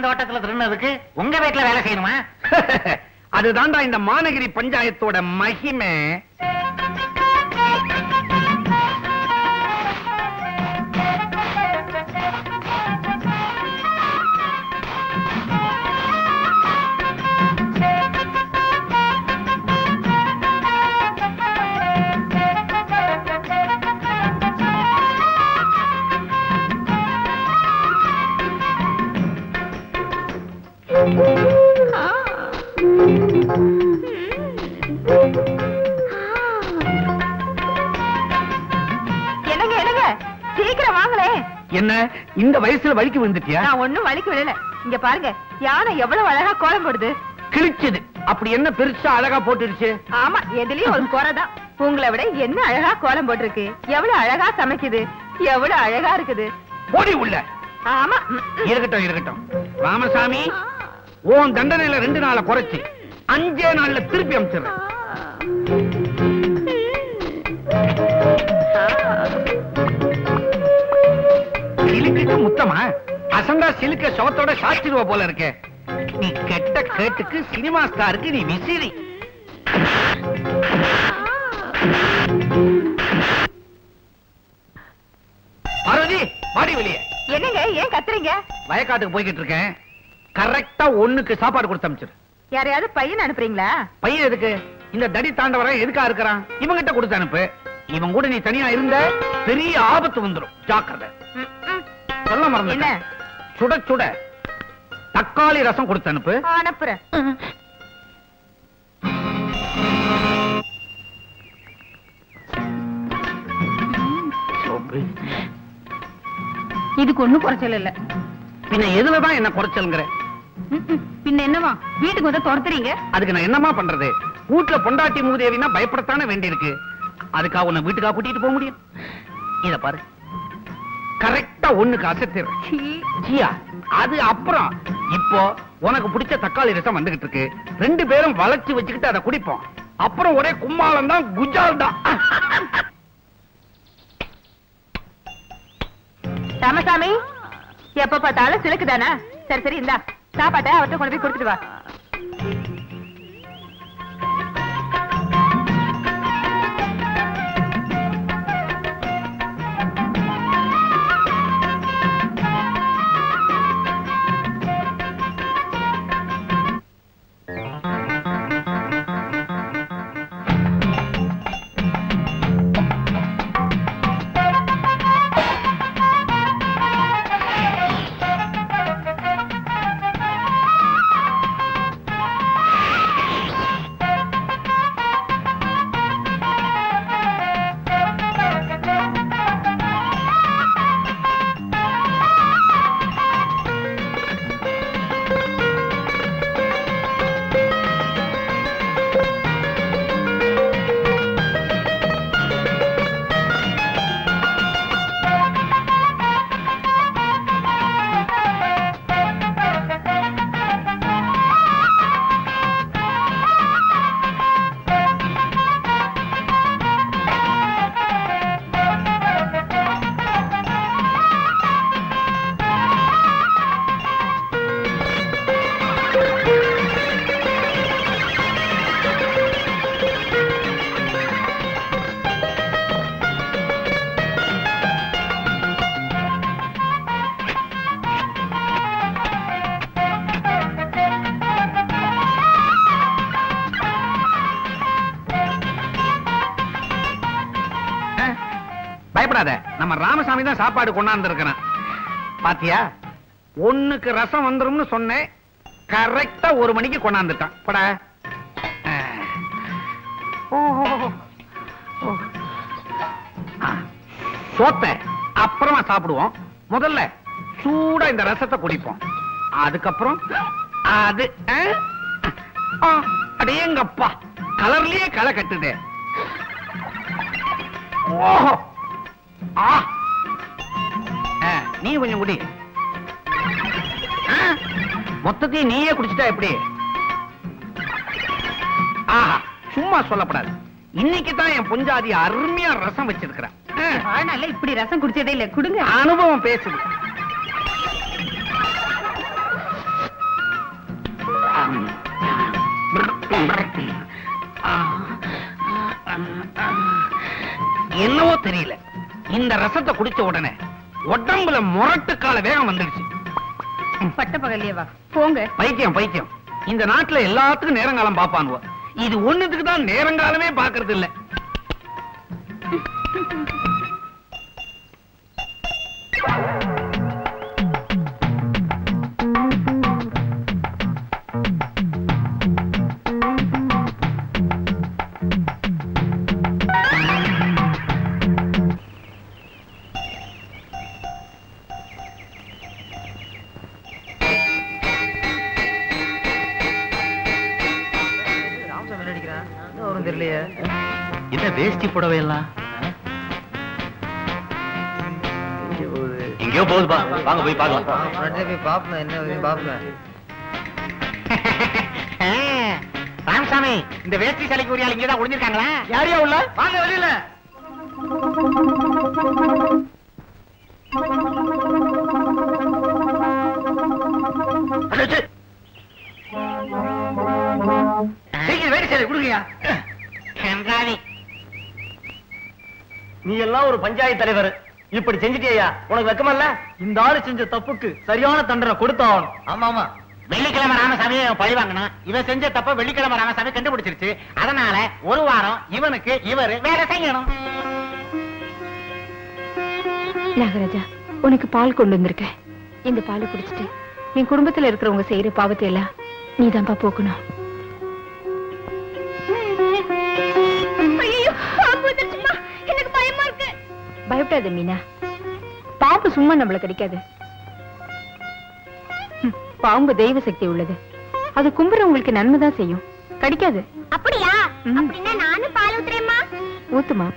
தோட்டத்துல திருநதுக்கு உங்க வீட்டுல வேலை செய்யணுமா? அதுதான்டா இந்த மாநகரி பஞ்சாயத்தோட மகிமை. சீக்கிரம் வாங்களே. என்ன இந்த வயசுல வலிக்கு விழுந்துட்டியா? நான் ஒண்ணும் வலிக்கு விழல. இங்க பாருங்க, யானை எவ்வளவு அழகா கோலம் போடுது. கிழிச்சது. அப்படி என்ன பெருசா அழகா போட்டுடுச்சு? ஆமா, எதுலயும் ஒரு குறைதான். உங்களை விட என்ன அழகா கோலம் போட்டிருக்கு, எவ்வளவு அழகா சமைக்குது, எவ்வளவு அழகா இருக்குது. போடி உள்ள. ஆமா, இருக்கட்டும் இருக்கட்டும். ராமசாமி, உன் தண்டனையில 2 நாளை குறைச்சு 5 நாள்ல திருப்பி அனுப்பிச்சிடுறேன். சிலுக்கிட்டு முத்தமா அசந்தா சிலுக்க சவத்தோட சாச்சிடுவ போல இருக்க. நீ கெட்ட கேட்டுக்கு சினிமா ஸ்டாருக்கு நீ விசிறி. பார்வதி, பாடி வெளியே. என்னங்க ஏன் கத்துறீங்க? வயக்காட்டுக்கு போய்கிட்டு இருக்கேன். கரெக்டா 1க்கு சாப்பாடு கொடுத்து அனுப்பிச்சிரு. யாரையாவது பையன் அனுப்புறீங்களா? பையன் எதுக்கு? இந்த தடி தாண்டவர எதுக்கா இருக்கிறான்? இவங்கிட்ட கொடுத்து அனுப்பு. இவன் கூட நீ தனியா இருந்த பெரிய ஆபத்து வந்துடும். ஜாக்கிரதை. சொல்ல மறந்து என்ன? சுட சுட தக்காளி ரசம் கொடுத்து அனுப்பு. அனுப்புறேன். இதுக்கு ஒண்ணும் குறைச்சல் இல்ல. பின்ன எதுலதான் என்ன குறைச்சல்ங்கிற? பின்ன என்னமா வீட்டுக்கு வந்து துரத்துறீங்க? அதுக்கு நான் என்னமா பண்றது? வீட்டுல பொண்டாட்டி மூதேவினா பயப்படத்தானே வேண்டி இருக்கு. அதுக்கா உன்னை வீட்டுக்கா கூட்டிட்டு போக முடியும்? இத பாரு, கரெக்டா 1க்கு அசத்திடுறேன். அது அப்புறம் இப்போ உனக்கு பிடிச்ச தக்காளி ரசம் வந்துகிட்டு இருக்கு. 2 பேரும் வளைச்சு வச்சுக்கிட்டு அதை குடிப்போம். அப்புறம் ஒரே கும்மாளம் தான், குஜால் தான். ராமசாமி, எப்ப பார்த்தாலும் சிலுக்குதானா? சரி சரி, இந்தா சாப்பாட்டை அவர்கிட்ட கொண்டு போய் கொடுத்துட்டு வா. பயப்படாத, நம்ம ராமசாமி தான் சாப்பாடு கொண்டாந்து இருக்கிறான். பாத்தியா, 1க்கு ரசம் வந்துரும்னு சொன்னேன். கரெக்டா 1 மணிக்கு கொண்டாந்துட்டான். பட சோத்த அப்புறமா சாப்பிடுவோம். முதல்ல சூடா இந்த ரசத்தை குடிப்போம். அதுக்கப்புறம் அது அடேங்கப்பா, கலர்லயே களை கட்டுது. ஓஹோ, நீ கொஞ்சம் குடி. மொத்தத்தையும் நீயே குடிச்சிட்டா எப்படி? ஆஹா, சும்மா சொல்லப்படாது. இன்னைக்கு தான் என் பொஞ்சாதி அருமையா ரசம் வச்சிருக்கிறேன். இப்படி ரசம் குடிச்சதே இல்ல. குடுங்க. அனுபவம் பேசுது. தெரியல, இந்த ரசத்தை குடிச்ச உடனே உடம்புல முரட்டு கால வேகம் வந்துடுச்சு. பட்ட பகல்லையே வா போங்க. பைத்தியம். இந்த நாட்டுல எல்லாத்துக்கும் நேரங்காலம் பாப்பானுவ, இது ஒண்ணுத்துக்கு தான் நேரங்காலமே பாக்குறது இல்ல. என்ன வேஷ்டி புடவை எல்லாம் எங்கேயோ போகுதுப்பா, வாங்க போய் பார்க்கலாம். ராமசாமி, இந்த வேஷ்டி சிலைக்கு ஒரு ஆள் இங்கதான் ஒளிஞ்சிருக்காங்களா? யாரையா உள்ள? வாங்க வெளியில. வேடி சேலை கொடுங்கயா. நீ எல்லாம் ஒரு பஞ்சாயத்து தலைவர், இப்படி செஞ்சுட்டியா? உனக்கு வெக்கமா இல்ல? இந்த ஆளு செஞ்ச தப்புக்கு சரியான தண்டனை கொடுத்தாகணும். ஆமா, வெள்ளிக்கிழமை ராமசாமி பழி வாங்கணும். இவன் செஞ்ச தப்ப வெள்ளிக்கிழமை ராமசாமி கண்டுபிடிச்சிருச்சு. அதனால ஒரு வாரம் இவனுக்கு இவரு வேலை செய்யணும். நாகராஜா, உனக்கு பால் கொண்டு வந்திருக்கேன். இந்த பாலை குடிச்சிட்டு என் குடும்பத்துல இருக்கிறவங்க செய்யற பாவத்தை எல்லாம் நீதான்பா போக்கணும். பயப்படாத மீனா, பாம்பு சும்மா நம்மள கடிக்காது. பாம்பு தெய்வ சக்தி உள்ளது, அது கும்புறவங்களுக்கு நன்மைதான் செய்யும், கடிக்காது. அப்படியா? அப்படின்னா நானும் பால் ஊத்துறேம்மா. ஊத்துமா.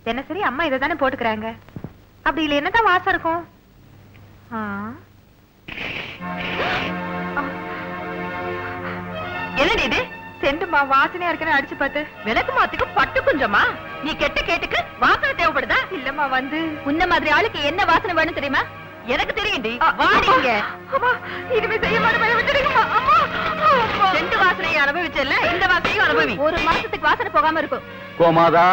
தினசரி அம்மா இதை தானே போட்டுக்கிறாங்க, அப்படி இல்ல என்னதான் வாசம் இருக்கும்? என்னடி இது? செண்டுமா வாசனையா இருக்குன்னு அடிச்சு பார்த்து விளக்கு மாத்துக்கு பட்டு குஞ்சமா? நீ கெட்ட கேட்டுக்கு வாசனை தேவைப்படுதா? இல்லம்மா, வந்து உன்ன மாதிரி ஆளுக்கு என்ன வாசனை வேணும் தெரியுமா? எனக்கு தெரியும்டி. வாடிங்க. இனிமே செய்ய மாட்டேன். செண்டு வாசனையை அனுபவிச்சல, இந்த வாசனையும் அனுபவி. ஒரு மாசத்துக்கு வாசனை போகாம இருக்கும். கோமாதா,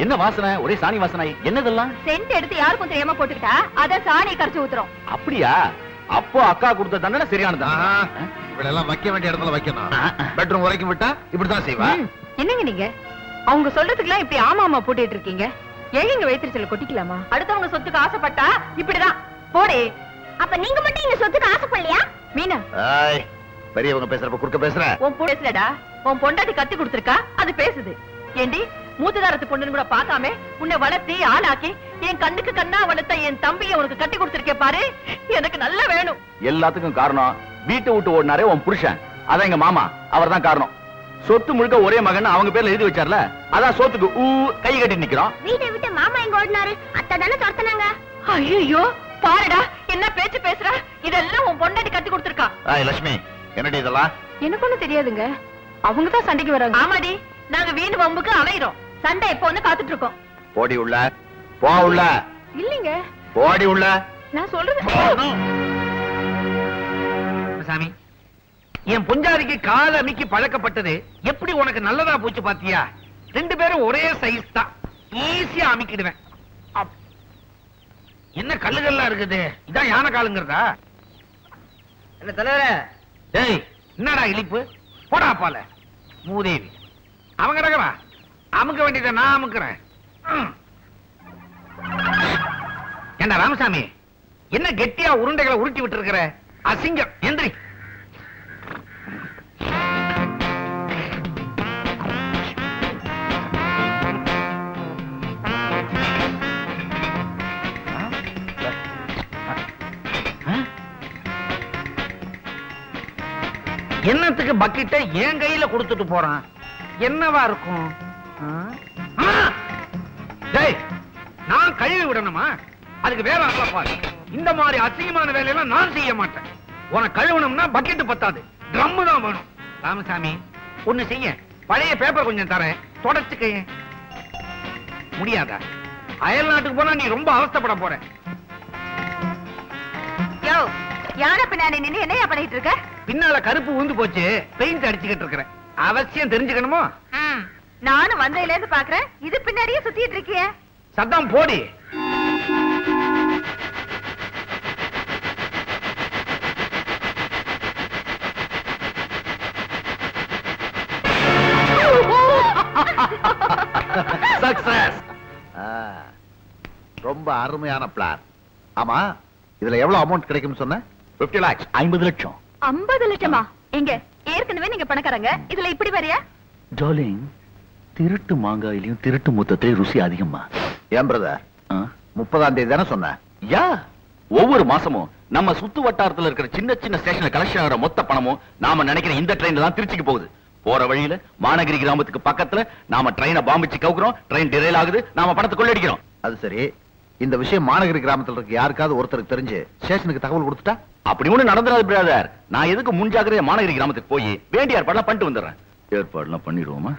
என்ன வாசனை? ஒரே சாணி வாசனை. என்னதெல்லாம்? சென்ட் எடுத்து யாருக்கும் தெரியாம போட்டுக்கிட்டா அத சாணியை கரைச்சு ஊத்துறோம். அப்படியா? அப்போ அக்கா கொடுத்த தண்டனை சரியானதா? இவளெல்லாம் வைக்க வேண்டிய இடத்துல வைக்கணும். பெட்ரூம் வரைக்கும் விட்டா இப்படிதான் செய்வா. என்னங்க நீங்க அவங்க சொல்றதுக்கெல்லாம் இப்படி ஆமா ஆமா போட்டுட்டு இருக்கீங்க? ஏங்க வயிற்றுச்சல கொட்டிக்கலாமா? அடுத்தவங்க சொத்துக்கு ஆசைப்பட்டா இப்படிதான் போடே. அப்ப நீங்க மட்டும் இந்த சொத்துக்கு ஆசைப்படலையா? மீனா, பெரியவங்க பேசுறப்ப குறுக்க பேசுற. உன் பேசலடா, உன் பொண்டாட்டி கத்து கொடுத்திருக்கா, அது பேசுது. ஏண்டி, மூத்ததாரத்து பொண்ணுன்னு கூட பார்க்காம உன்னை வளர்த்தி ஆளாக்கி என் கண்ணுக்கு கண்ணா வளர்த்த என் தம்பியை உனக்கு கட்டி கொடுத்திருக்கே பாரு, எனக்கு நல்லா வேணும். எல்லாத்துக்கும் காரணம் வீட்டை விட்டு ஓடினாரே உன் புருஷன், அதான் எங்க மாமா, அவர் தான் காரணம். சொத்து முழுக்க ஒரே மகன் அவங்க பேர்ல எழுதி வச்சார்ல, அதான் சொத்துக்கு கை கட்டி நிக்கிறோம். வீட்டை விட்டு மாமா எங்க ஓடினாரு? அத்தை தானே துரத்துனாங்க. ஐயோ பாருடா, என்ன பேச்சு பேசுற? இதெல்லாம் உன் பொண்டாட்டி கட்டி கொடுத்திருக்கா. லட்சுமி, என்னடி இதெல்லாம்? எனக்கு ஒண்ணு தெரியாதுங்க, அவங்கதான் சண்டைக்கு வராங்க. ஆமாடி, நாங்க வீண் வம்புக்கு அலையிறோம். சண்டை எப்போ வந்து காத்துட்டு இருக்கோம். போடி உள்ள, போ உள்ள. இல்லீங்க, போடி உள்ள. நான் சொல்றது. சாமி, என் பொஞ்சாதிக்கு கால அமிக்கி பழக்கப்பட்டது எப்படி உனக்கு நல்லதா போச்சு பாத்தியா? ரெண்டு பேரும் ஒரே சைஸ் தான், ஈஸியா அமிக்கிடுவேன். என்ன கல்லுகள்லாம் இருக்குது? இதான் யானை காலுங்கிறதா? என்ன தலைவரே? டேய், என்னடா இழிப்பு? போடா பால மூதேவி. அவங்க ரகமா அமுக்க வேண்டியத நான் அமுக்குறேன். என்ன ராமசாமி, என்ன கெட்டியா உருண்டைகளை உருட்டி விட்டு இருக்கிற? அசிங்கம், எந்திரி. என்னத்துக்கு பக்கெட்டை என் கையில கொடுத்துட்டு போறான்? என்னவா இருக்கும்? டேய், நான் கழுவி விடணுமா? அதுக்கு வேற ஆளா பாரு. இந்த மாதிரி அசிங்கமான வேலையெல்லாம் நான் செய்ய மாட்டேன். உனக்கு கழுவணும்னா பக்கெட் பத்தாது, ட்ரம் தான் வேணும். ராமசாமி ஒண்ணு செய்ய, பழைய பேப்பர் கொஞ்சம் தரேன், தொடச்சுக்க. முடியாதா? அயல் நாட்டுக்கு போனா நீ ரொம்ப அவஸ்தைப்பட போற. யோ, யார பின்னாடி நின்னு என்னையா பண்ணிட்டு இருக்க? பின்னால கருப்பு ஊந்து போச்சு, பெயிண்ட் அடிச்சுக்கிட்டு இருக்கிறேன். அவசியம் தெரிஞ்சுக்கணுமோ? நானும் வந்தையில இருந்து பாக்குறேன், இது பின்னாடியே சுத்திட்டு இருக்கிய. சத்தம் போடி. சக்சஸ். ரொம்ப அருமையான பிளான். ஆமா, இதுல எவ்வளவு அமௌண்ட் கிடைக்கும் சொன்ன? 50 lakhs, 50 லட்சம். 50 லட்சமா? எங்க ஏற்கனவே நீங்க பணக்காரங்க, இதுல இப்படி வரையா? டார்லிங், திருட்டு மாங்காயிலையும் திருட்டு முத்தத்திலையும் ருசி அதிகமா. ஏன் பிரதர், 30ஆம் தேதி தானே சொன்ன? யா, ஒவ்வொரு மாசமும் நம்ம சுத்து வட்டாரத்துல இருக்கிற சின்ன சின்ன ஸ்டேஷன்ல கலெக்ஷன் ஆகிற மொத்த பணமும் நாம நினைக்கிற இந்த ட்ரெயின்ல தான் திருச்சிக்கு போகுது. போற வழியில மாநகரி கிராமத்துக்கு பக்கத்துல நாம ட்ரெயினை பாம்பிச்சு கவுக்குறோம், ட்ரெயின் டிரைல் ஆகுது, நாம பணத்தை கொள்ளடிக்கிறோம். அது சரி, இந்த விஷயம் மாநகரி கிராமத்துல இருக்க யாருக்காவது ஒருத்தருக்கு தெரிஞ்சு ஸ்டேஷனுக்கு தகவல் கொடுத்துட்டா? அப்படி ஒண்ணு நடந்துராது பிரதர். நான் எதுக்கு முன்ஜாக்கிரதையா மாநகரி கிராமத்துக்கு போய் வேண்டிய ஏற்பாடுலாம் பண்ணிட்டு வந்துடுறேன். ஏற்பாடுலாம் பண்ணிடுவோமா?